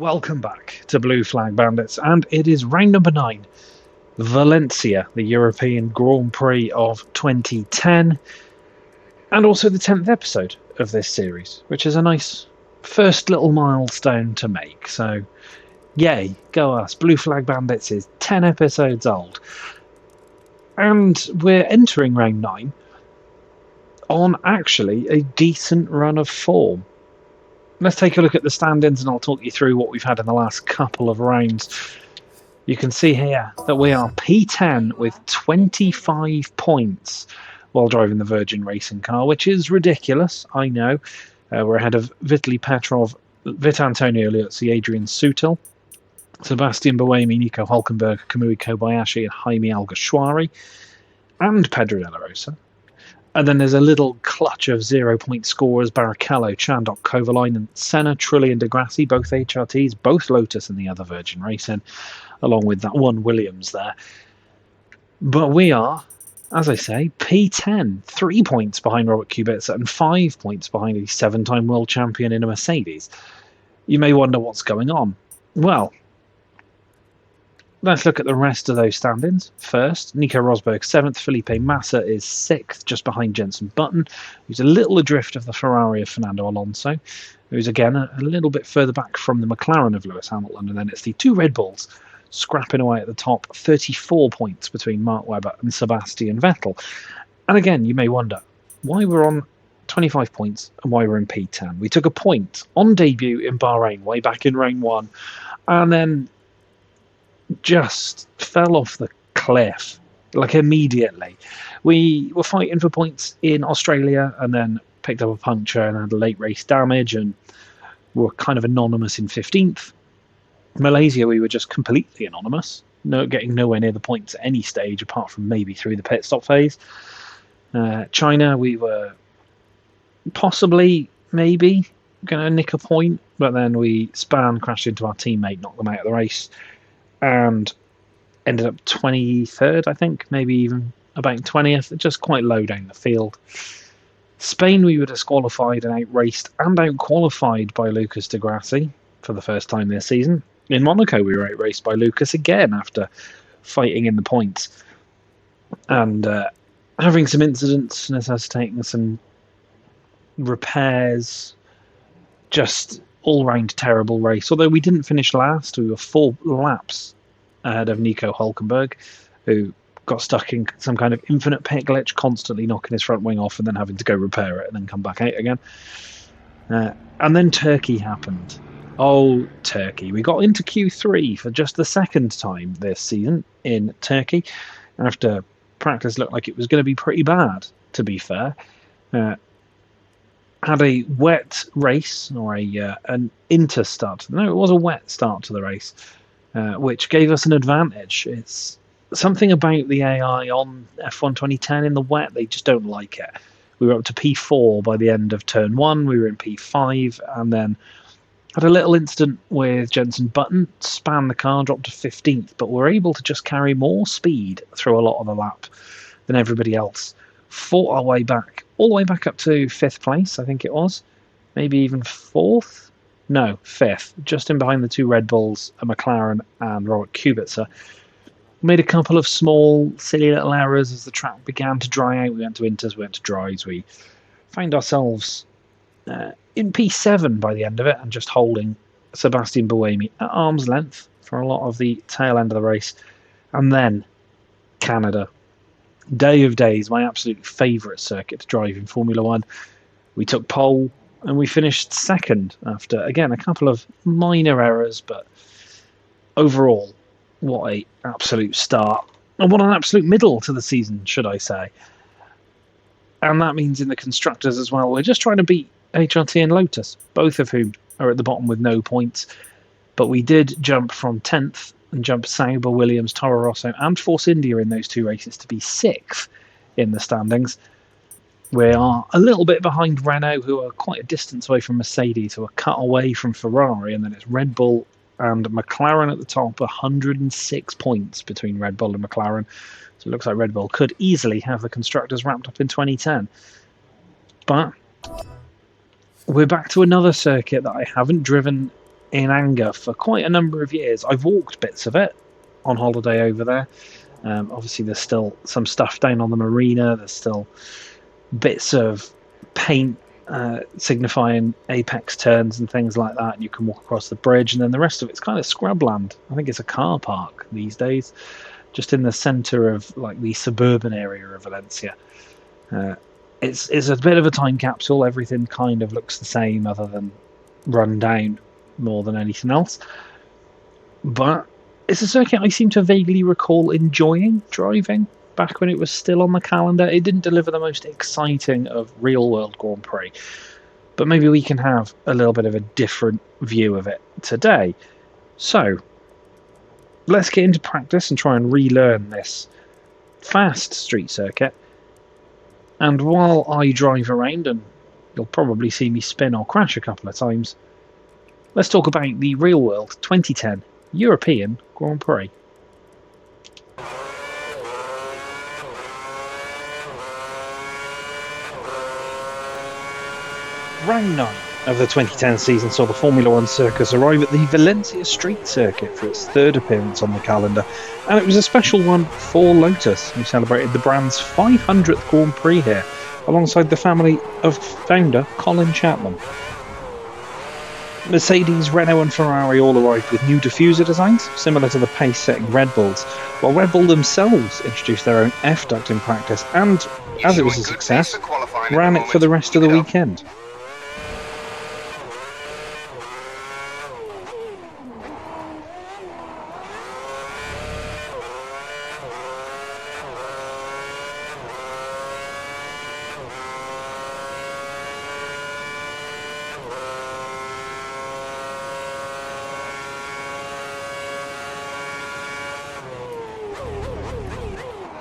Welcome back to Blue Flag Bandits, and it is round number 9, Valencia, the European Grand Prix of 2010, and also the 10th episode of this series, which is a nice first little milestone to make. So, yay, go us. Blue Flag Bandits is 10 episodes old, and we're entering round 9 on actually a decent run of form. Let's take a look at the stand-ins and I'll talk you through what we've had in the last couple of rounds. You can see here that we are P10 with 25 points while driving the Virgin racing car, which is ridiculous, I know. We're ahead of Vitaly Petrov, Vitantonio Liuzzi, Adrian Sutil, Sebastian Buemi, Nico Hulkenberg, Kamui Kobayashi and Jaime Alguersuari, and Pedro de la Rosa. And then there's a little clutch of 0-point scorers: Barrichello, Chandok, Kovalainen, Senna, Trulli and Degrassi, both HRTs, both Lotus and the other Virgin Racing, along with that one Williams there. But we are, as I say, P10, 3 points behind Robert Kubica and 5 points behind a 7-time world champion in a Mercedes. You may wonder what's going on. Well, let's look at the rest of those stand-ins. First, Nico Rosberg 7th, Felipe Massa is 6th, just behind Jenson Button, who's a little adrift of the Ferrari of Fernando Alonso, who's again a little bit further back from the McLaren of Lewis Hamilton, and then it's the two Red Bulls scrapping away at the top, 34 points between Mark Webber and Sebastian Vettel. And again, you may wonder why we're on 25 points and why we're in P10. We took a point on debut in Bahrain way back in round 1, and then just fell off the cliff, like immediately. We were fighting for points in Australia and then picked up a puncture and had late race damage and were kind of anonymous in 15th. Malaysia, we were just completely anonymous, getting nowhere near the points at any stage apart from maybe through the pit stop phase. China, we were possibly, maybe, going to nick a point, but then we crashed into our teammate, knocked them out of the race, and ended up 23rd, I think, maybe even about 20th, just quite low down the field. Spain, we were disqualified and outraced and outqualified by Lucas de Grassi for the first time this season. In Monaco, we were outraced by Lucas again after fighting in the points and having some incidents necessitating some repairs. Just all-round terrible race. Although we didn't finish last, we were 4 laps ahead of Nico Hulkenberg, who got stuck in some kind of infinite pit glitch, constantly knocking his front wing off and then having to go repair it and then come back out again. And then Turkey happened. Oh, Turkey. We got into Q3 for just the second time this season in Turkey, after practice looked like it was going to be pretty bad, to be fair. Had a wet race, or an interstart. No, it was a wet start to the race, which gave us an advantage. It's something about the AI on F1 2010 in the wet, they just don't like it. We were up to P4 by the end of turn 1, we were in P5, and then had a little incident with Jenson Button, span the car, dropped to 15th, but we're able to just carry more speed through a lot of the lap than everybody else. Fought our way back, all the way back up to 5th place, I think it was. Maybe even 4th? No, 5th. Just in behind the two Red Bulls, a McLaren and Robert Kubica. Made a couple of small, silly little errors as the track began to dry out. We went to inters, we went to dries. We found ourselves in P7 by the end of it and just holding Sebastian Buemi at arm's length for a lot of the tail end of the race. And then Canada. Day of days, my absolute favourite circuit to drive in Formula 1. We took pole and we finished 2nd after, again, a couple of minor errors, but overall, what a absolute start. And what an absolute middle to the season, should I say. And that means in the Constructors as well, we're just trying to beat HRT and Lotus, both of whom are at the bottom with no points. But we did jump from 10th and jump Sauber, Williams, Toro Rosso and Force India in those two races to be 6th in the standings. We are a little bit behind Renault, who are quite a distance away from Mercedes, who are cut away from Ferrari, and then it's Red Bull and McLaren at the top, 106 points between Red Bull and McLaren. So it looks like Red Bull could easily have the Constructors wrapped up in 2010. But we're back to another circuit that I haven't driven in anger for quite a number of years. I've walked bits of it on holiday over there. Obviously, there's still some stuff down on the marina. There's still bits of paint signifying apex turns and things like that. And you can walk across the bridge, and then the rest of it's kind of scrubland. I think it's a car park these days, just in the centre of like the suburban area of Valencia. It's a bit of a time capsule. Everything kind of looks the same, other than run down more than anything else. But it's a circuit I seem to vaguely recall enjoying driving back when it was still on the calendar. It didn't deliver the most exciting of real-world Grand Prix, but maybe we can have a little bit of a different view of it today. So, let's get into practice and try and relearn this fast street circuit. And while I drive around, and you'll probably see me spin or crash a couple of times, let's talk about the real-world 2010 European Grand Prix. Round 9 of the 2010 season saw the Formula One circus arrive at the Valencia Street Circuit for its third appearance on the calendar, and it was a special one for Lotus, who celebrated the brand's 500th Grand Prix here, alongside the family of founder Colin Chapman. Mercedes, Renault and Ferrari all arrived with new diffuser designs, similar to the pace-setting Red Bulls, while Red Bull themselves introduced their own F-duct in practice and, as it was a success, ran it for the rest of the weekend.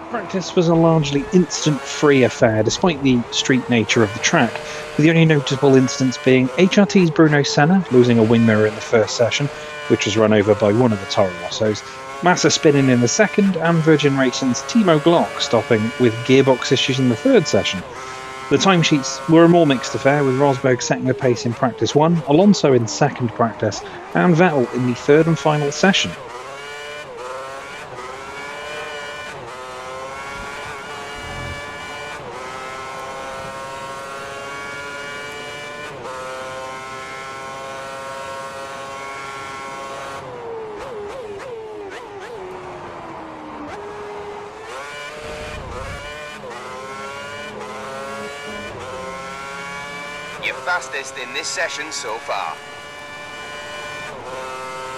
Practice was a largely instant-free affair, despite the street nature of the track, with the only notable instance being HRT's Bruno Senna losing a wing mirror in the first session, which was run over by one of the Toro Rossos, Massa spinning in the second, and Virgin Racing's Timo Glock stopping with gearbox issues in the third session. The timesheets were a more mixed affair, with Rosberg setting the pace in practice 1, Alonso in second practice, and Vettel in the third and final session. Your fastest in this session so far.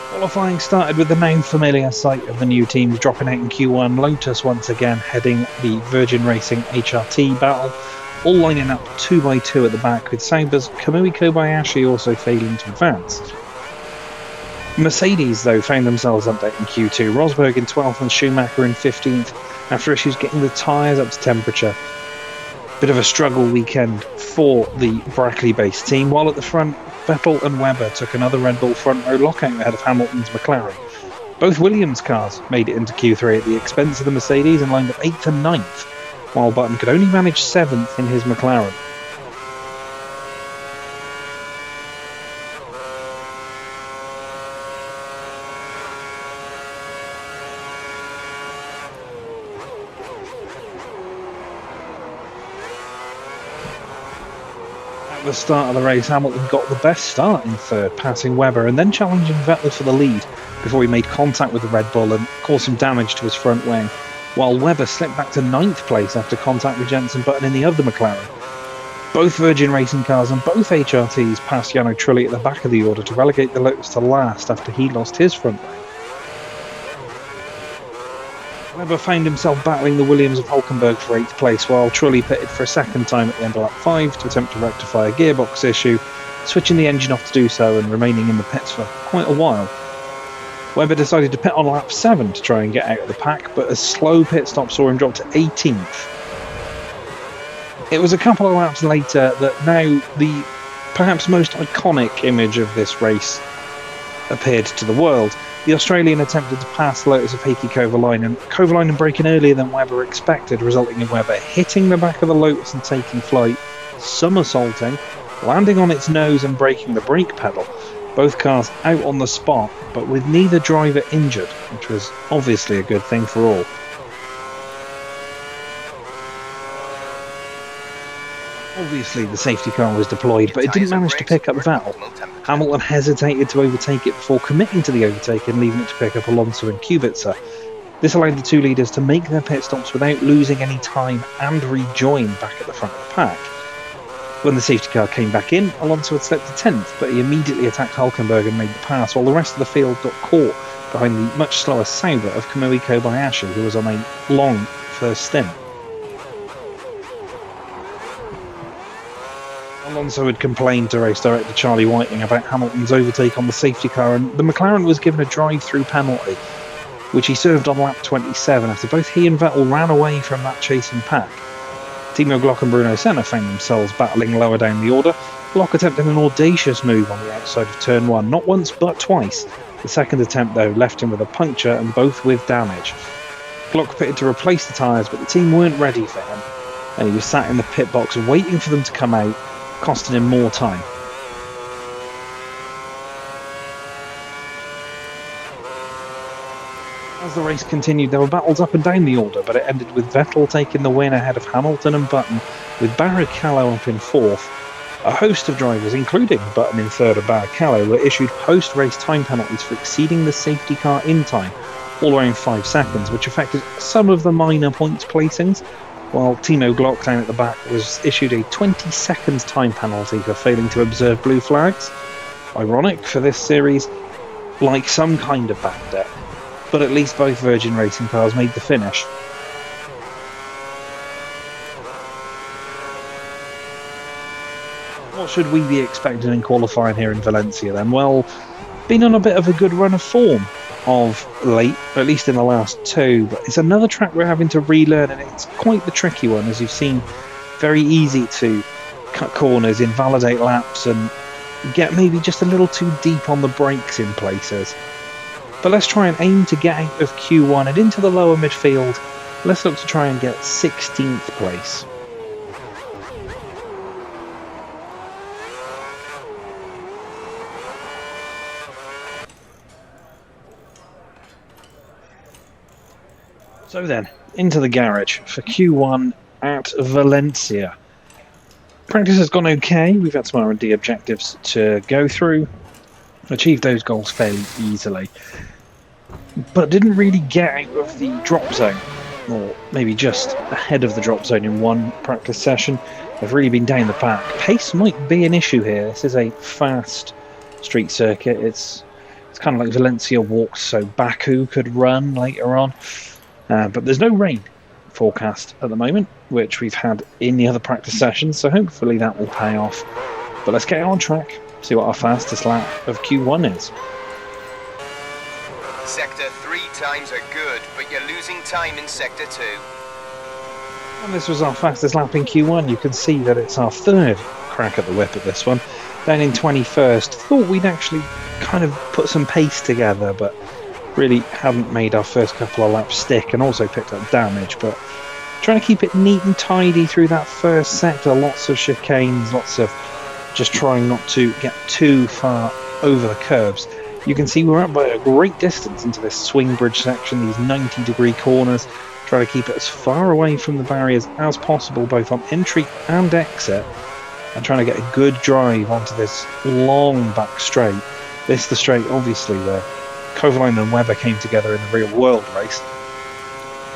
Qualifying started with the now familiar sight of the new teams dropping out in Q1, Lotus once again heading the Virgin Racing HRT battle, all lining up 2 by 2 at the back, with Sauber's Kamui Kobayashi also failing to advance. Mercedes, though, found themselves up there in Q2, Rosberg in 12th and Schumacher in 15th, after issues getting the tyres up to temperature. Bit of a struggle weekend for the Brackley-based team, while at the front, Vettel and Webber took another Red Bull front row lockout ahead of Hamilton's McLaren. Both Williams cars made it into Q3 at the expense of the Mercedes and lined up 8th and 9th, while Button could only manage 7th in his McLaren. At the start of the race, Hamilton got the best start in third, passing Webber and then challenging Vettel for the lead before he made contact with the Red Bull and caused some damage to his front wing, while Webber slipped back to 9th place after contact with Jenson Button in the other McLaren. Both Virgin Racing cars and both HRTs passed Jarno Trulli at the back of the order to relegate the Lotus to last after he lost his front wing. Webber found himself battling the Williams of Hulkenberg for 8th place, while Trulli pitted for a second time at the end of lap 5 to attempt to rectify a gearbox issue, switching the engine off to do so and remaining in the pits for quite a while. Webber decided to pit on lap 7 to try and get out of the pack, but a slow pit stop saw him drop to 18th. It was a couple of laps later that now the perhaps most iconic image of this race appeared to the world. The Australian attempted to pass the Lotus of Heikki Kovalainen braking earlier than Webber expected, resulting in Webber hitting the back of the Lotus and taking flight, somersaulting, landing on its nose and breaking the brake pedal. Both cars out on the spot, but with neither driver injured, which was obviously a good thing for all. Obviously the safety car was deployed, but it didn't manage to pick up Vettel. Hamilton hesitated to overtake it before committing to the overtake and leaving it to pick up Alonso and Kubica. This allowed the two leaders to make their pit stops without losing any time and rejoin back at the front of the pack. When the safety car came back in, Alonso had slipped to 10th, but he immediately attacked Hülkenberg and made the pass, while the rest of the field got caught behind the much slower Sauber of Kamui Kobayashi, who was on a long first stint. Alonso had complained to race director Charlie Whiting about Hamilton's overtake on the safety car, and the McLaren was given a drive-through penalty, which he served on lap 27 after both he and Vettel ran away from that chasing pack. Timo Glock and Bruno Senna found themselves battling lower down the order, Glock attempting an audacious move on the outside of turn 1, not once but twice. The second attempt, though, left him with a puncture and both with damage. Glock pitted to replace the tyres, but the team weren't ready for him, and he was sat in the pit box waiting for them to come out, costing him more time. As the race continued, there were battles up and down the order, but it ended with Vettel taking the win ahead of Hamilton and Button, with Barrichello up in 4th. A host of drivers, including Button in 3rd and Barrichello, were issued post-race time penalties for exceeding the safety car in time, all around 5 seconds, which affected some of the minor points placings, while Timo Glock down at the back was issued a 20-second time penalty for failing to observe blue flags. Ironic for this series, like some kind of bandit, but at least both Virgin Racing cars made the finish. What should we be expecting in qualifying here in Valencia then? Well, been on a bit of a good run of form of late, at least in the last 2, but it's another track we're having to relearn, and it's quite the tricky one, as you've seen. Very easy to cut corners, invalidate laps, and get maybe just a little too deep on the brakes in places. But let's try and aim to get out of Q1 and into the lower midfield. Let's look to try and get 16th place. So then, into the garage for Q1 at Valencia. Practice has gone okay. We've had some R&D objectives to go through. Achieved those goals fairly easily, but didn't really get out of the drop zone, or maybe just ahead of the drop zone in one practice session. They've really been down the back. Pace might be an issue here. This is a fast street circuit. It's kind of like Valencia walks, so Baku could run later on. But there's no rain forecast at the moment, which we've had in the other practice sessions, so hopefully that will pay off. But let's get on track, see what our fastest lap of Q1 is. Sector 3 times are good, but you're losing time in Sector 2. And this was our fastest lap in Q1. You can see that it's our 3rd crack at the whip at this one. Down in 21st. Thought we'd actually kind of put some pace together, but really hadn't made our first couple of laps stick, and also picked up damage, but trying to keep it neat and tidy through that first sector. Lots of chicanes, lots of just trying not to get too far over the curbs. You can see we're up by a great distance into this swing bridge section, these 90-degree corners, trying to keep it as far away from the barriers as possible, both on entry and exit, and trying to get a good drive onto this long back straight. This the straight, obviously, where Kovalainen and Webber came together in the real world race.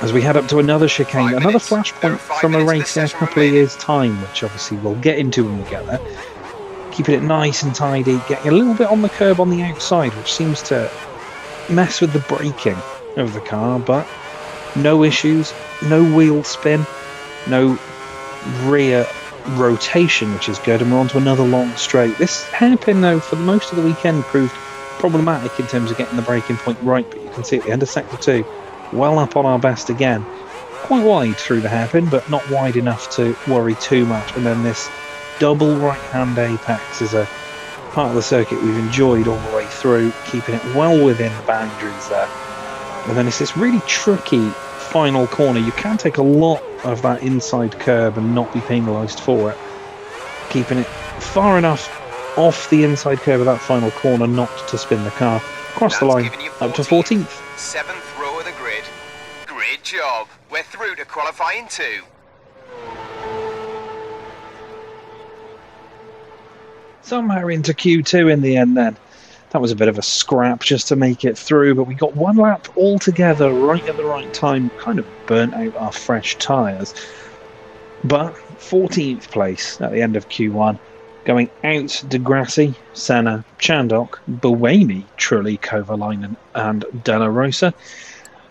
As we head up to another chicane, another flashpoint from a race in a couple of years' time, which obviously we'll get into when we get there. Keeping it nice and tidy, getting a little bit on the curb on the outside, which seems to mess with the braking of the car, but no issues, no wheel spin, no rear rotation, which is good, and we're on to another long straight. This hairpin, though, for most of the weekend proved problematic in terms of getting the braking point right, but you can see at the end of Sector 2, well up on our best again. Quite wide through the hairpin, but not wide enough to worry too much. And then this double right-hand apex is a part of the circuit we've enjoyed all the way through, keeping it well within the boundaries there. And then it's this really tricky final corner. You can take a lot of that inside curb and not be penalised for it. Keeping it far enough off the inside curve of that final corner not to spin the car. Across the That's line, giving you up to 14th. 14th. 7th row of the grid. Great job. We're through to qualifying 2. Somehow into Q2 in the end then. That was a bit of a scrap just to make it through, but we got one lap all together right at the right time. Kind of burnt out our fresh tyres. But 14th place at the end of Q1. Going out Degrassi, Senna, Chandok, Buemi, Trulli, Kovalainen and Della Rosa.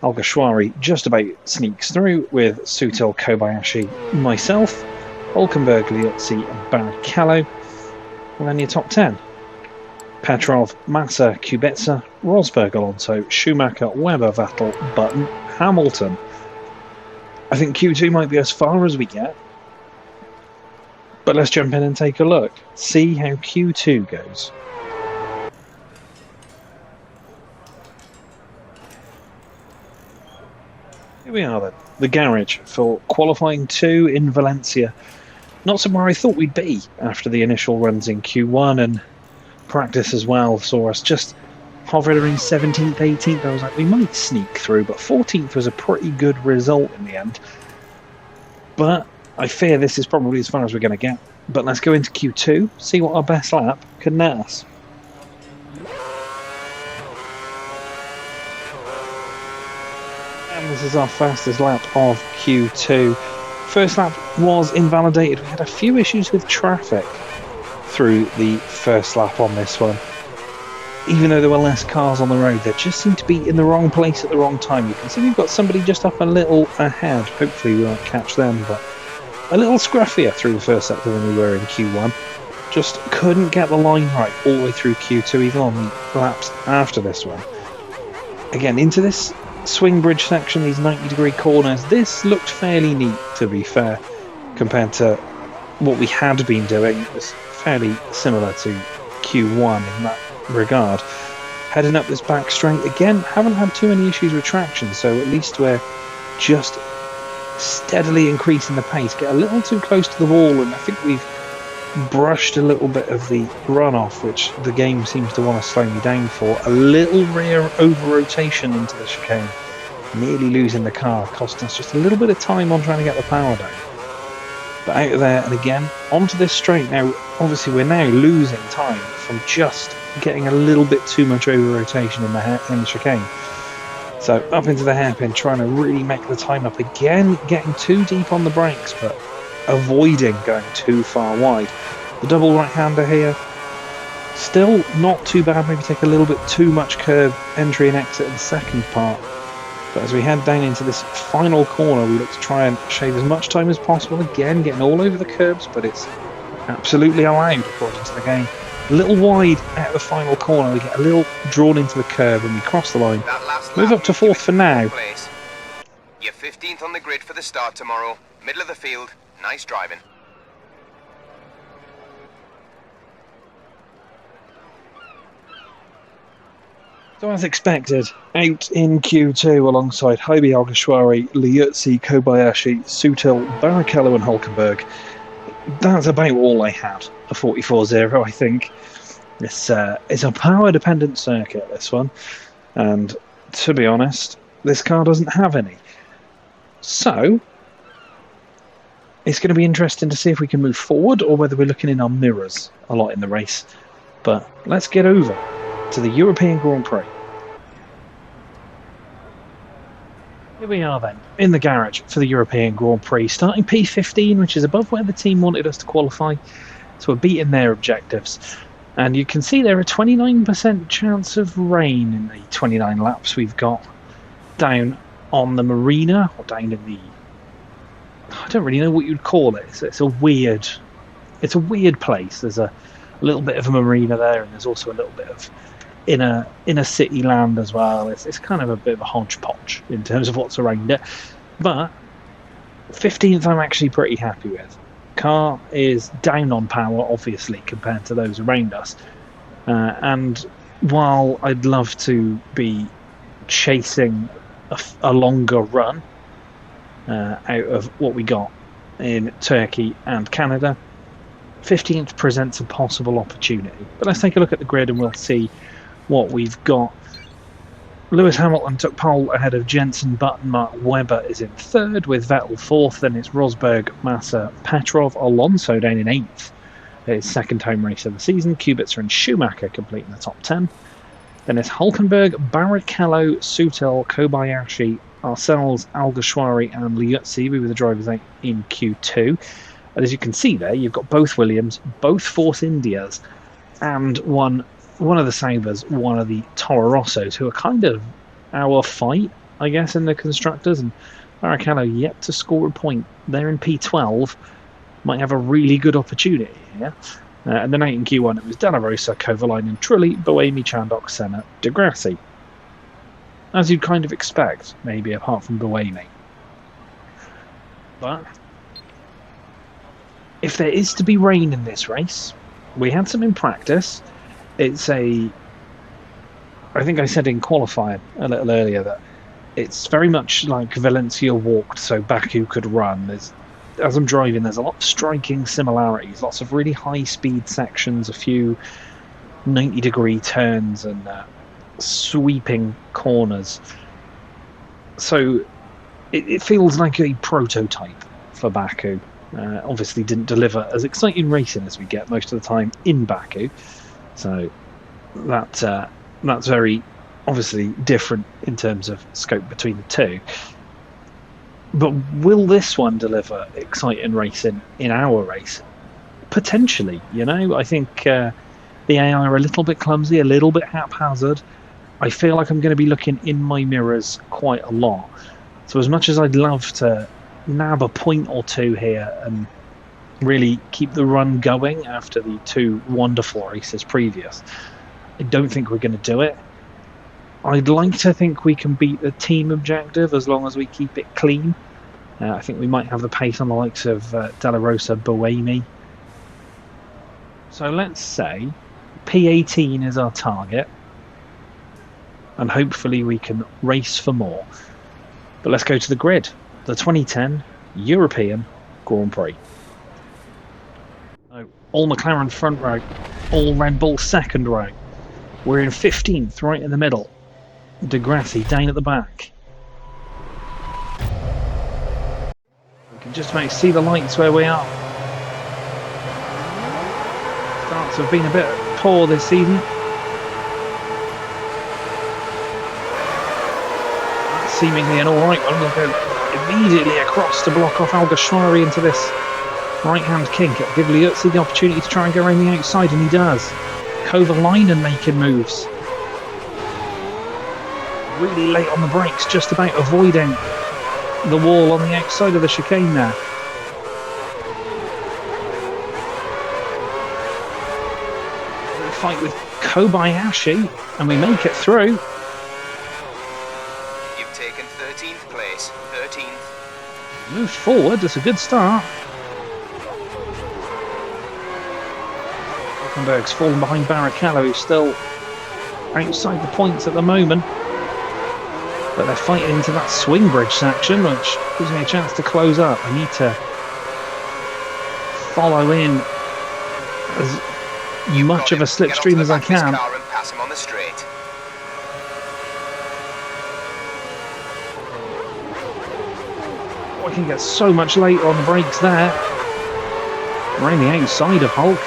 Alguersuari just about sneaks through with Sutil, Kobayashi, myself, Hulkenberg, Liuzzi and Barrichello. And then your top 10. Petrov, Massa, Kubica, Rosberg, Alonso, Schumacher, Webber, Vettel, Button, Hamilton. I think Q2 might be as far as we get. But let's jump in and take a look. See how Q2 goes. Here we are then. The garage for qualifying 2 in Valencia. Not somewhere I thought we'd be after the initial runs in Q1, and practice as well saw us just hovering around 17th, 18th. I was like, we might sneak through, but 14th was a pretty good result in the end. But I fear this is probably as far as we're going to get. But let's go into Q2, see what our best lap can net us. And this is our fastest lap of Q2. First lap was invalidated. We had a few issues with traffic through the first lap on this one. Even though there were less cars on the road, they just seemed to be in the wrong place at the wrong time. You can see we've got somebody just up a little ahead. Hopefully we won't catch them, but a little scruffier through the first sector than we were in Q1. Just couldn't get the line right all the way through Q2, even on the laps after this one. Again, into this swing bridge section, these 90-degree corners, this looked fairly neat, to be fair, compared to what we had been doing. It was fairly similar to Q1 in that regard. Heading up this back straight, again, haven't had too many issues with traction, so at least we're just steadily increasing the pace. Get a little too close to the wall, and I think we've brushed a little bit of the runoff, which the game seems to want to slow me down for. A little rear over-rotation into the chicane, nearly losing the car, costing us just a little bit of time on trying to get the power down. But out of there, and again, onto this straight. Now, obviously we're now losing time from just getting a little bit too much over-rotation in the chicane. So up into the hairpin, trying to really make the time up again, getting too deep on the brakes, but avoiding going too far wide. The double right-hander here, still not too bad. Maybe take a little bit too much curb entry and exit in the second part. But as we head down into this final corner, we look to try and shave as much time as possible. Again, getting all over the curbs, but it's absolutely allowed according to the game. A little wide out of the final corner, we get a little drawn into the curb and we cross the line. Move up to 4th for now. You're 15th on the grid for the start tomorrow. Middle of the field. Nice driving. So as expected, out in Q2 alongside Hybe Alguersuari, Liuzzi, Kobayashi, Sutil, Barrichello and Hulkenberg. That's about all I had. A 44-0, I think. It's a power-dependent circuit, this one. And to be honest, this car doesn't have any. So it's going to be interesting to see if we can move forward or whether we're looking in our mirrors a lot in the race. But let's get over to the European Grand Prix. Here we are then, in the garage for the European Grand Prix, starting P15, which is above where the team wanted us to qualify. So we're beating their objectives. And you can see there a 29% chance of rain in the 29 laps we've got down on the marina, or down in the... I don't really know what you'd call it. It's a weird place. There's a little bit of a marina there, and there's also a little bit of inner city land as well. It's kind of a bit of a hodgepodge in terms of what's around it. But 15th I'm actually pretty happy with. Car is down on power, obviously, compared to those around us. And while I'd love to be chasing a longer run out of what we got in Turkey and Canada, 15th presents a possible opportunity. But let's take a look at the grid and we'll see what we've got. Lewis Hamilton took pole ahead of Jensen, Button. Mark Webber is in third with Vettel fourth. Then it's Rosberg, Massa, Petrov, Alonso down in eighth. His second home race of the season. Kubica and Schumacher completing the top 10. Then it's Hulkenberg, Barrichello, Sutil, Kobayashi, ourselves, Alguersuari and Liuzzi. We were the drivers out in Q2. And as you can see there, you've got both Williams, both Force Indias, and one of the Saubers, one of the Toro Rossos, who are kind of our fight, I guess, in the constructors. And Barrichello yet to score a point. They're in P12. Might have a really good opportunity here. And then out in Q1, it was Della Rosa, Kovalainen, Trulli, Buemi, Chandok, Senna, Di Grassi. As you'd kind of expect, maybe apart from Buemi. But if there is to be rain in this race, we had some in practice. It's I think I said in qualifying a little earlier that it's very much like Valencia walked so Baku could run. As I'm driving, there's a lot of striking similarities, lots of really high-speed sections, a few 90-degree turns and sweeping corners. So it feels like a prototype for Baku. Obviously didn't deliver as exciting racing as we get most of the time in Baku. So that's very obviously different in terms of scope between the two. But will this one deliver exciting racing in our race? Potentially, you know. I think the AI are a little bit clumsy, a little bit haphazard. I feel like I'm going to be looking in my mirrors quite a lot. So as much as I'd love to nab a point or two here and really keep the run going after the two wonderful races previous, I don't think we're going to do it. I'd like to think we can beat the team objective as long as we keep it clean. I think we might have the pace on the likes of Della Rosa, Buemi. So let's say P18 is our target, and hopefully we can race for more. But let's go to the grid. The 2010 European Grand Prix. So, all McLaren front row, all Red Bull second row. We're in 15th, right in the middle. Di Grassi down at the back. We can just about see the lights where we are. Starts have been a bit poor this season. That's seemingly an alright one. We'll go immediately across to block off Alguersuari into this right-hand kink. It'll give Liuzzi the opportunity to try and go around the outside, and he does. Kovalainen making moves. Really late on the brakes, just about avoiding the wall on the outside of the chicane there. We fight with Kobayashi, and we make it through. You've taken 13th place. 13th. Moved forward, that's a good start. Hulkenberg's fallen behind Barrichello, who's still outside the points at the moment. But they're fighting into that swing bridge section, which gives me a chance to close up. I need to follow in as much of a slipstream as I can. Pass him on the straight. I can get so much later on the brakes there. Around the outside of Hulk.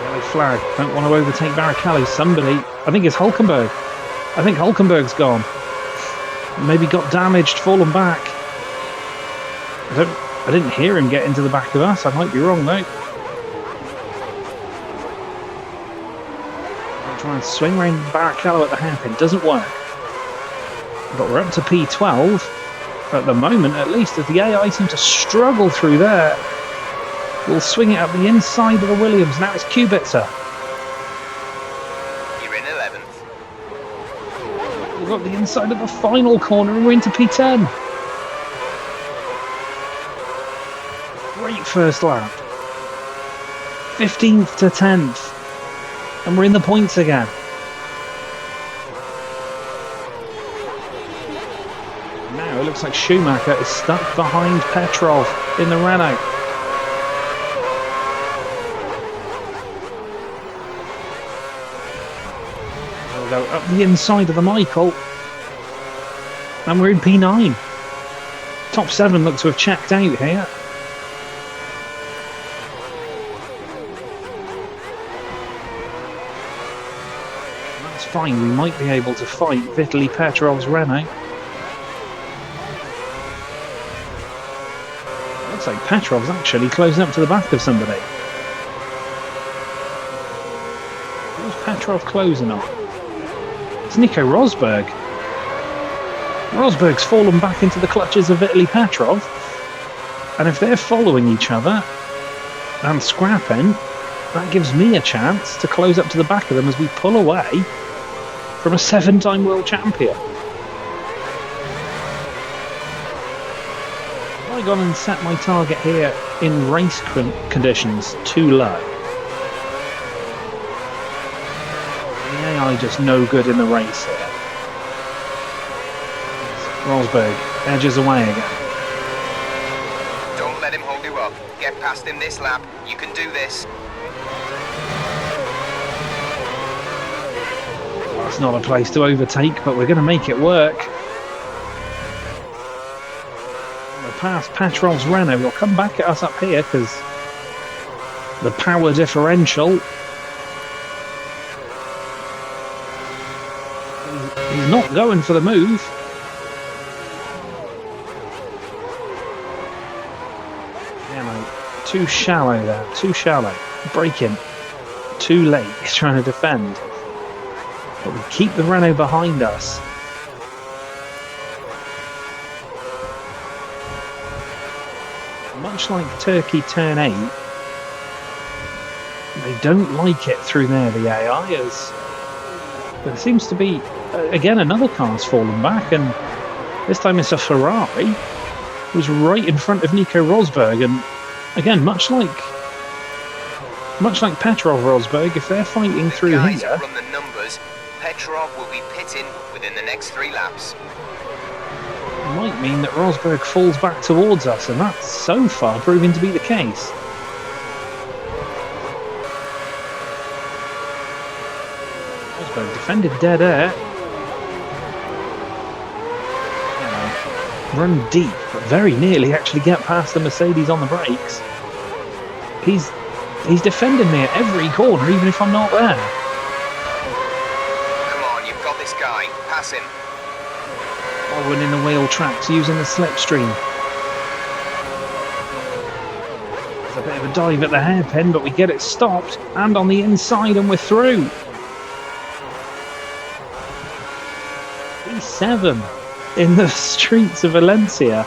Yellow flag. Don't want to overtake Barrichello. Somebody, I think it's Hulkenberg. I think Hulkenberg's gone. Maybe got damaged, fallen back. I didn't hear him get into the back of us. I might be wrong though. I'll try and swing around Barrichello at the hairpin. Doesn't work. But we're up to P12 at the moment, at least, as the AI seem to struggle through there. We'll swing it up the inside of the Williams. Now it's Kubica. You're in 11th. We've got the inside of the final corner and we're into P10. Great first lap. 15th to 10th. And we're in the points again. Now it looks like Schumacher is stuck behind Petrov in the Renault. We'll go up the inside of the Michael. And we're in P9. Top 7 looks to have checked out here. That's fine, we might be able to fight Vitaly Petrov's Renault. Looks like Petrov's actually closing up to the back of somebody. Who's Petrov closing on? It's Nico Rosberg. Rosberg's fallen back into the clutches of Vitaly Petrov, and if they're following each other and scrapping, that gives me a chance to close up to the back of them as we pull away from a 7-time world champion. Have I gone and set my target here in race conditions too low? The AI just no good in the race here. Rosberg edges away again. Don't let him hold you up. Get past him this lap. You can do this. Well, it's not a place to overtake, but we're going to make it work. We're past Petrov's Renault. We'll come back at us up here because the power differential. He's not going for the move. Too shallow there, too shallow. Braking too late. He's trying to defend. But we keep the Renault behind us. Much like Turkey Turn 8, they don't like it through there, the AI, as there seems to be, again, another car's fallen back, and this time it's a Ferrari. It was right in front of Nico Rosberg, and again, much like Petrov Rosberg, if they're fighting through here, from the numbers, Petrov will be pitting within the next 3 laps. It might mean that Rosberg falls back towards us, and that's so far proving to be the case. Rosberg defended dead air. Run deep, but very nearly actually get past the Mercedes on the brakes. He's defending me at every corner, even if I'm not there. Come on, you've got this guy. Pass him. Following in the wheel tracks using the slipstream. There's a bit of a dive at the hairpin, but we get it stopped, and on the inside, and we're through. P7 in the streets of Valencia.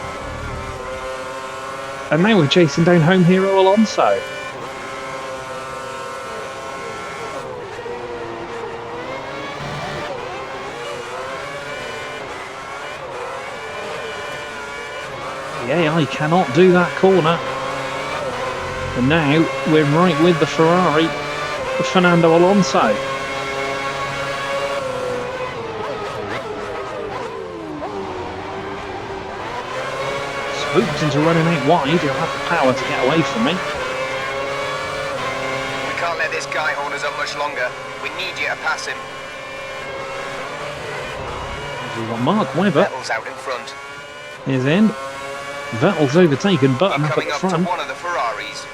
And now we're chasing down home hero Alonso. The AI cannot do that corner. And now we're right with the Ferrari of Fernando Alonso. Spooked into running out wide, he'll have the power to get away from me. We can't let this guy hold us up much longer. We need you to pass him. We've got Mark Webber. Vettel's out in front. He's in. Vettel's overtaken Button up at Coming the up front. to one of the Ferraris.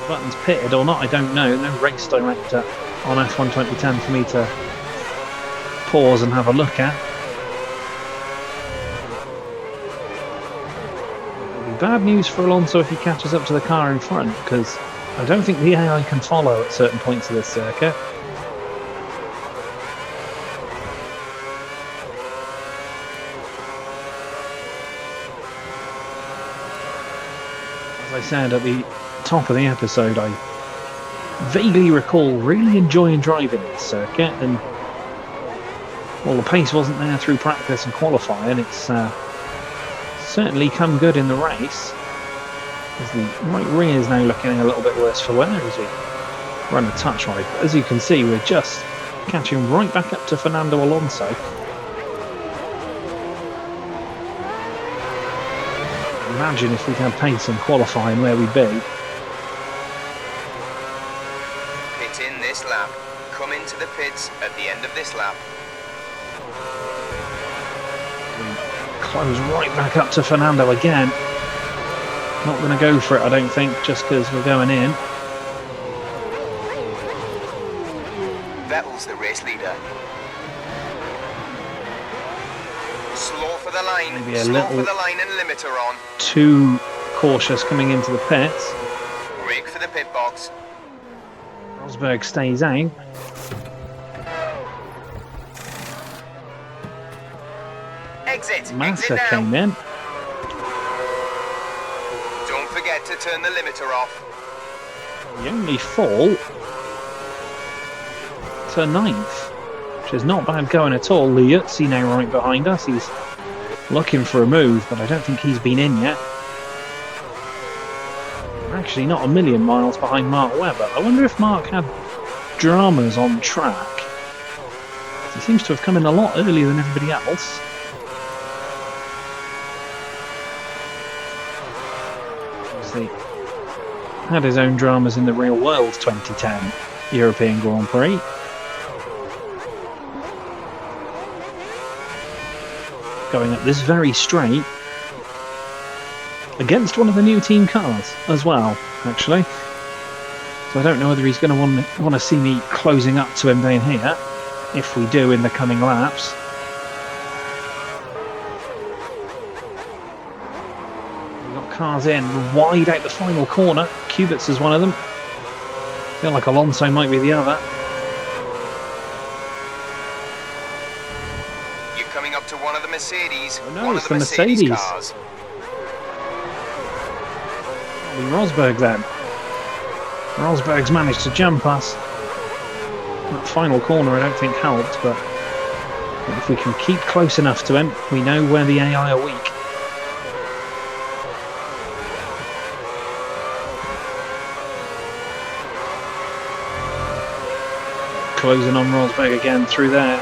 Button's pitted or not, I don't know. No race director on F1 2010 for me to pause and have a look at. It'll be bad news for Alonso if he catches up to the car in front, because I don't think the AI can follow at certain points of this circuit. As I said at the top of the episode, I vaguely recall really enjoying driving this circuit, and while the pace wasn't there through practice and qualifying, it's certainly come good in the race. As the right rear is now looking a little bit worse for wear as we run a touch right. But as you can see, we're just catching right back up to Fernando Alonso. Imagine if we'd had pace in qualifying, where we'd be. Pit in this lap. Come into the pits at the end of this lap. Close right back up to Fernando again. Not going to go for it, I don't think, just because we're going in. Vettel's the race leader. Slow for the line. Maybe a Slow little for the line and limiter on. too cautious coming into the pits. Brake for the pit box. Rosberg stays out. Exit. Massa Exit now. came in. Don't forget to turn the limiter off. We only fall to 9th, which is not bad going at all. Liuzzi now right behind us. He's looking for a move, but I don't think he's been in yet. We're actually not a million miles behind Mark Webber. I wonder if Mark had dramas on track. He seems to have come in a lot earlier than everybody else. Obviously had his own dramas in the real world 2010 European Grand Prix. Going up this very straight against one of the new team cars as well, actually. So I don't know whether he's going to want to see me closing up to him down here, if we do in the coming laps. We've got cars in, wide out the final corner. Kubica is one of them. I feel like Alonso might be the other. You're coming up to one of the Mercedes. Oh no, one it's of the the Mercedes. cars. Rosberg then. Rosberg's managed to jump us. That final corner I don't think helped, but if we can keep close enough to him, we know where the AI are weak. Closing on Rosberg again through there.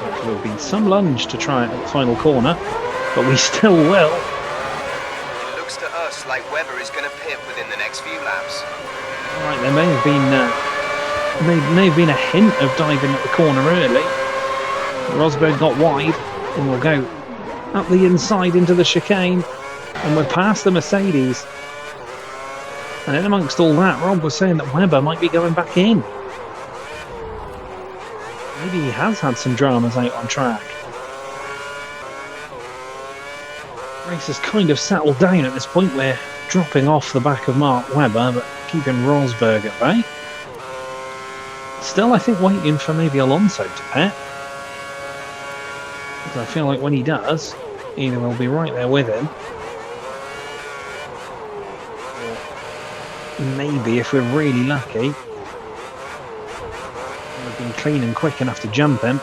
There would have been some lunge to try it at the final corner, but we still will. It looks to us like Webber is going to pit within the next few laps. Right, there may have been a hint of diving at the corner early. Rosberg got wide, and we'll go up the inside into the chicane, and we're past the Mercedes. And in amongst all that, Rob was saying that Webber might be going back in. Maybe he has had some dramas out on track. The race has kind of settled down at this point. We're dropping off the back of Mark Webber, but keeping Rosberg at bay. Still, I think, waiting for maybe Alonso to pit. Because I feel like when he does, either we'll be right there with him, or maybe, if we're really lucky, we've been clean and quick enough to jump him.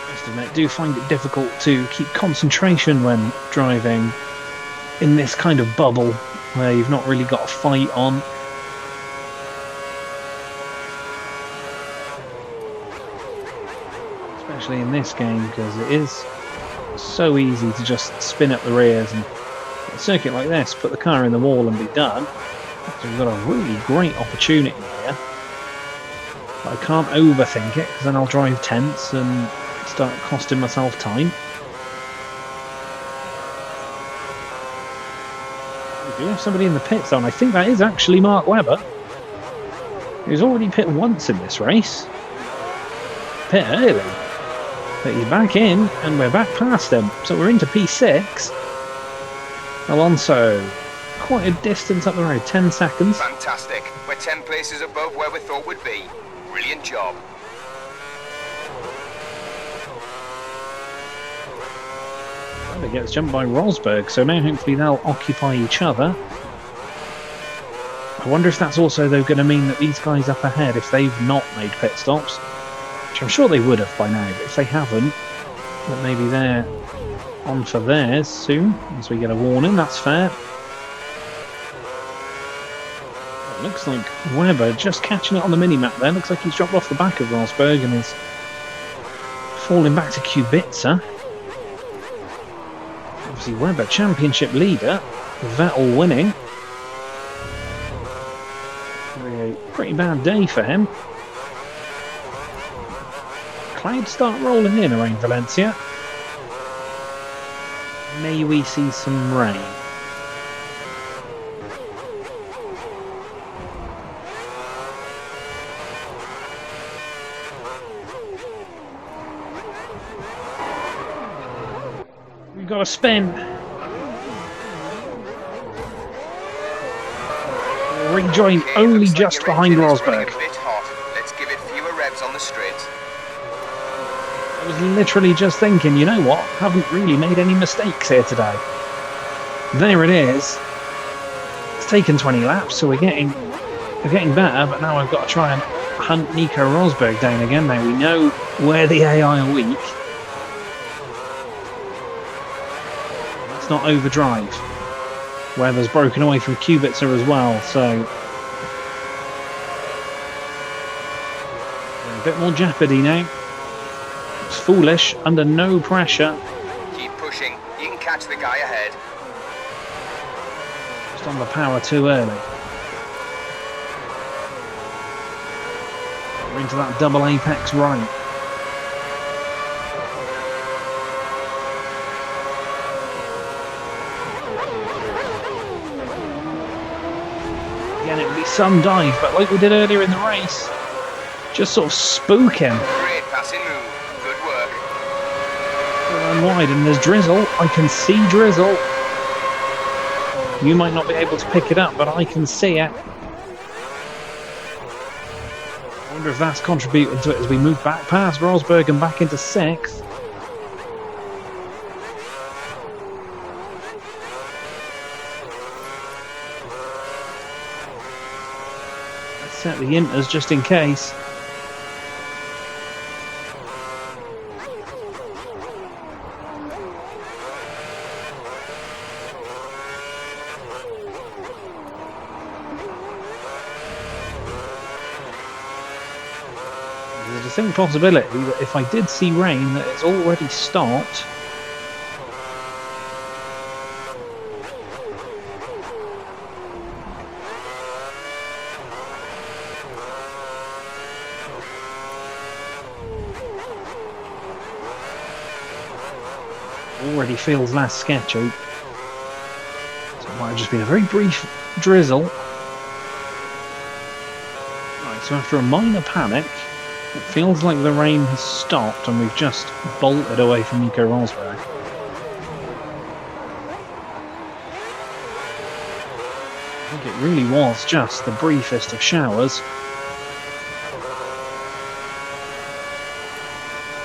I must admit, I do find it difficult to keep concentration when driving in this kind of bubble where you've not really got a fight on. Especially in this game, because it is so easy to just spin up the rears and a circuit like this, put the car in the wall and be done. So we've got a really great opportunity here. But I can't overthink it, because then I'll drive tense and start costing myself time. We do have somebody in the pit zone. I think that is actually Mark Webber. He's already pit once in this race. Pit early. But he's back in, and we're back past him. So we're into P6. Alonso, quite a distance up the road, 10 seconds. Fantastic. We're 10 places above where we thought we'd be. Brilliant job. Webber gets jumped by Rosberg, so now hopefully they'll occupy each other. I wonder if that's also, though, going to mean that these guys up ahead, if they've not made pit stops, which I'm sure they would have by now, but if they haven't, that maybe they're on for theirs soon, as we get a warning. That's fair. Looks like Webber just catching it on the mini-map there. Looks like he's dropped off the back of Rosberg and is falling back to Kubica. Obviously Webber championship leader, Vettel winning. A pretty bad day for him. Clouds start rolling in around Valencia. May we see some rain. We've got a spin. Rejoin only just behind Rosberg. Let's give it fewer revs on the straight. I was literally just thinking, you know what? Haven't really made any mistakes here today. There it is. It's taken 20 laps, so we're getting better. But now I've got to try and hunt Nico Rosberg down again. Now we know where the AI are weak. Let's not overdrive. Weather's broken away from Kubica as well, so a bit more jeopardy now. It's foolish, under no pressure. Keep pushing, you can catch the guy ahead. Just on the power too early. We're into that double apex right. Again, it would be some dive, but like we did earlier in the race, just sort of spook him. Great passing move, good work. Run wide, and there's drizzle. I can see drizzle. You might not be able to pick it up, but I can see it. I wonder if that's contributing to it as we move back past Rosberg and back into 6th. Set the inters just in case. There's a distinct possibility that if I did see rain, that it's already stopped. Already feels less sketchy. So it might have just been a very brief drizzle. Right, so after a minor panic, it feels like the rain has stopped and we've just bolted away from Nico Rosberg. I think it really was just the briefest of showers.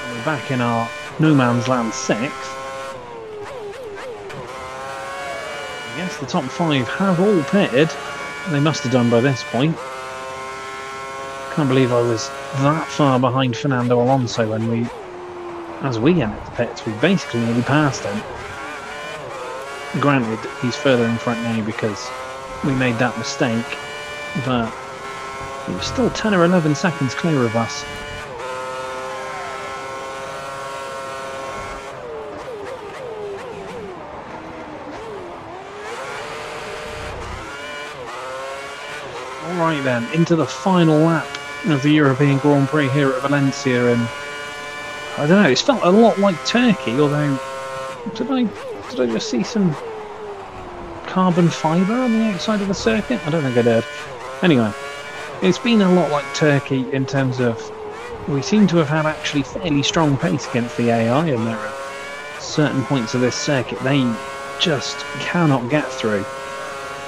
And we're back in our no man's land 6th. I guess the top 5 have all pitted. They must have done by this point. Can't believe I was that far behind Fernando Alonso when as we entered the pits, we basically nearly passed him. Granted, he's further in front now because we made that mistake, but he was still 10 or 11 seconds clear of us. Alright then, into the final lap of the European Grand Prix here at Valencia, and I don't know, it's felt a lot like Turkey, although did I just see some carbon fibre on the outside of the circuit? I don't think I did. Anyway, it's been a lot like Turkey in terms of we seem to have had actually fairly strong pace against the AI, and there are certain points of this circuit they just cannot get through.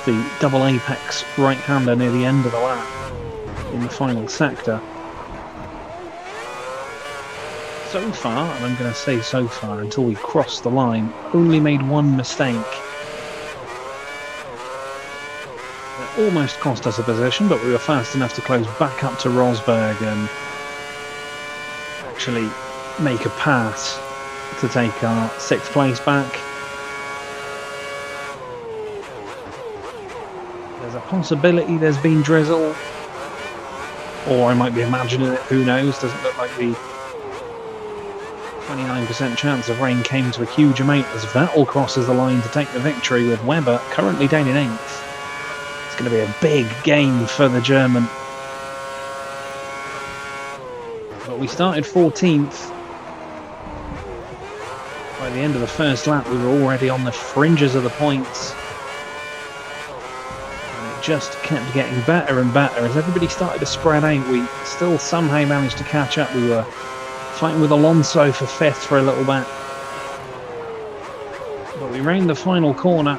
The double apex right-hander near the end of the lap in the final sector. So far, and I'm going to say so far until we cross the line, only made one mistake. It almost cost us a position, but we were fast enough to close back up to Rosberg and actually make a pass to take our 6th place back. There's a possibility there's been drizzle, or I might be imagining it, who knows. Doesn't look like the 29% chance of rain came to a huge amount as Vettel crosses the line to take the victory, with Webber currently down in 8th. It's going to be a big game for the German. But we started 14th. By the end of the first lap, we were already on the fringes of the points. And it just kept getting better and better. As everybody started to spread out, we still somehow managed to catch up. We were fighting with Alonso for 5th for a little bit. But we round the final corner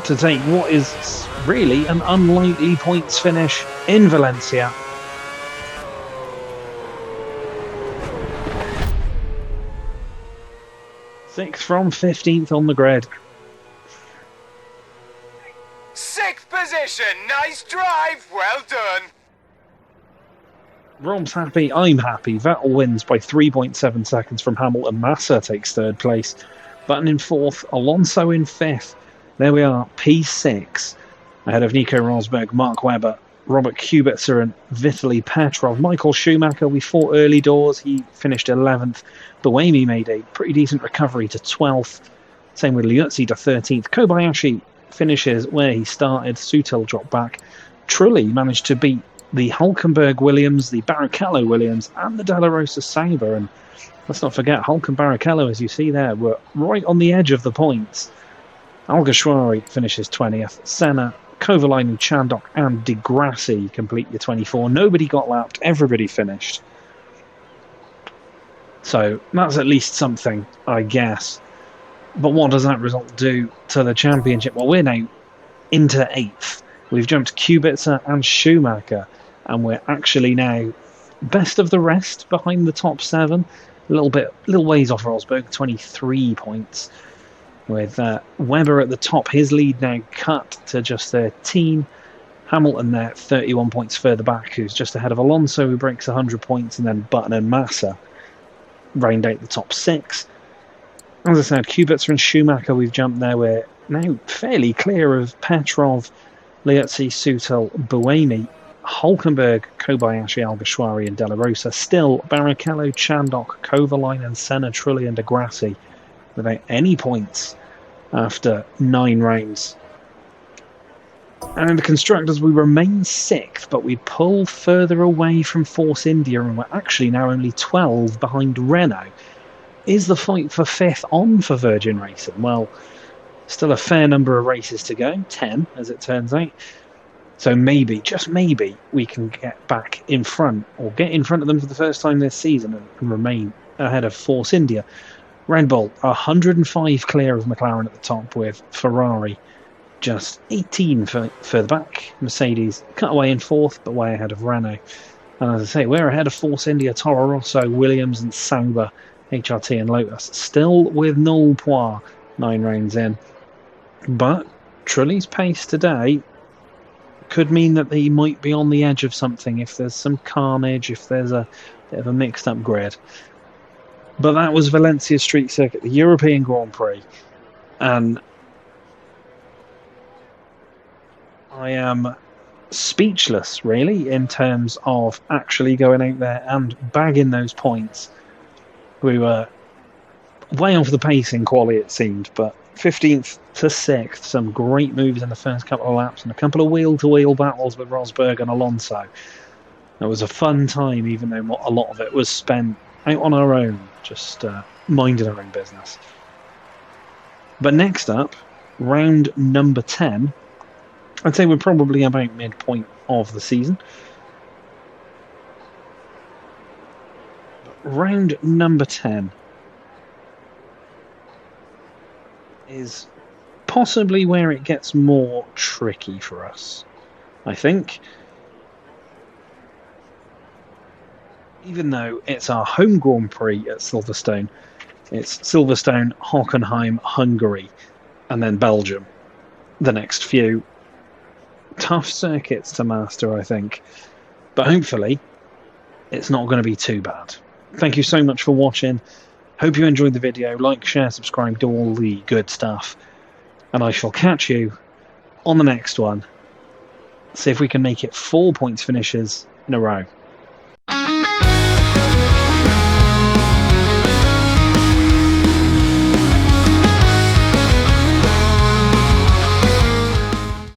to take what is really an unlikely points finish in Valencia. Sixth from 15th on the grid. 6th position, nice drive, well done. Rob's happy, I'm happy. Vettel wins by 3.7 seconds from Hamilton. Massa takes 3rd place. Button in 4th, Alonso in 5th. There we are, P6. Ahead of Nico Rosberg, Mark Webber, Robert Kubica and Vitaly Petrov. Michael Schumacher, we fought early doors. He finished 11th. Buemi made a pretty decent recovery to 12th. Same with Liuzzi to 13th. Kobayashi finishes where he started. Sutil dropped back. Trulli managed to beat the Hulkenberg Williams, the Barrichello Williams, and the Della Rosa Sauber. And let's not forget, Hulk and Barrichello, as you see there, were right on the edge of the points. Alguersuari finishes 20th. Senna, Kovalainen, Chandok, and Di Grassi complete your 24. Nobody got lapped. Everybody finished. So that's at least something, I guess. But what does that result do to the championship? Well, we're now into 8th. We've jumped Kubica and Schumacher, and we're actually now best of the rest behind the top 7. A little ways off Rosberg, 23 points. With Webber at the top, his lead now cut to just 13. Hamilton there, 31 points further back, who's just ahead of Alonso, who breaks 100 points, and then Button and Massa round out the top 6. As I said, Kubica and Schumacher, we've jumped there. We're now fairly clear of Petrov, Liuzzi, Sutil, Buemi, Hulkenberg, Kobayashi, Alguersuari and Della Rosa. Still, Barrichello, Chandok, Kovalainen, Senna, Trulli and Di Grassi without any points after 9 rounds. And in the Constructors, we remain 6th, but we pull further away from Force India, and we're actually now only 12 behind Renault. Is the fight for 5th on for Virgin Racing? Well, still a fair number of races to go, 10 as it turns out. So maybe, just maybe, we can get back in front, or get in front of them for the first time this season and remain ahead of Force India. Red Bull, 105 clear of McLaren at the top, with Ferrari just 18 further back. Mercedes cut away in 4th, but way ahead of Renault. And as I say, we're ahead of Force India, Toro Rosso, Williams and Sauber, HRT and Lotus. Still with 0 points, 9 rounds in. But Trulli's pace today could mean that he might be on the edge of something if there's some carnage, if there's a bit of a mixed up grid. But that was Valencia Street Circuit, the European Grand Prix. And I am speechless, really, in terms of actually going out there and bagging those points. We were way off the pace in quali, it seemed, but 15th to 6th, some great moves in the first couple of laps, and a couple of wheel-to-wheel battles with Rosberg and Alonso. It was a fun time, even though a lot of it was spent out on our own, just minding our own business. But next up, round number 10, I'd say we're probably about midpoint of the season. But round number 10 is possibly where it gets more tricky for us, I think. Even though it's our home Grand Prix at Silverstone, it's Silverstone, Hockenheim, Hungary, and then Belgium. The next few. Tough circuits to master, I think. But hopefully, it's not going to be too bad. Thank you so much for watching. Hope you enjoyed the video. Like, share, subscribe, do all the good stuff. And I shall catch you on the next one, see if we can make it 4 points finishes in a row.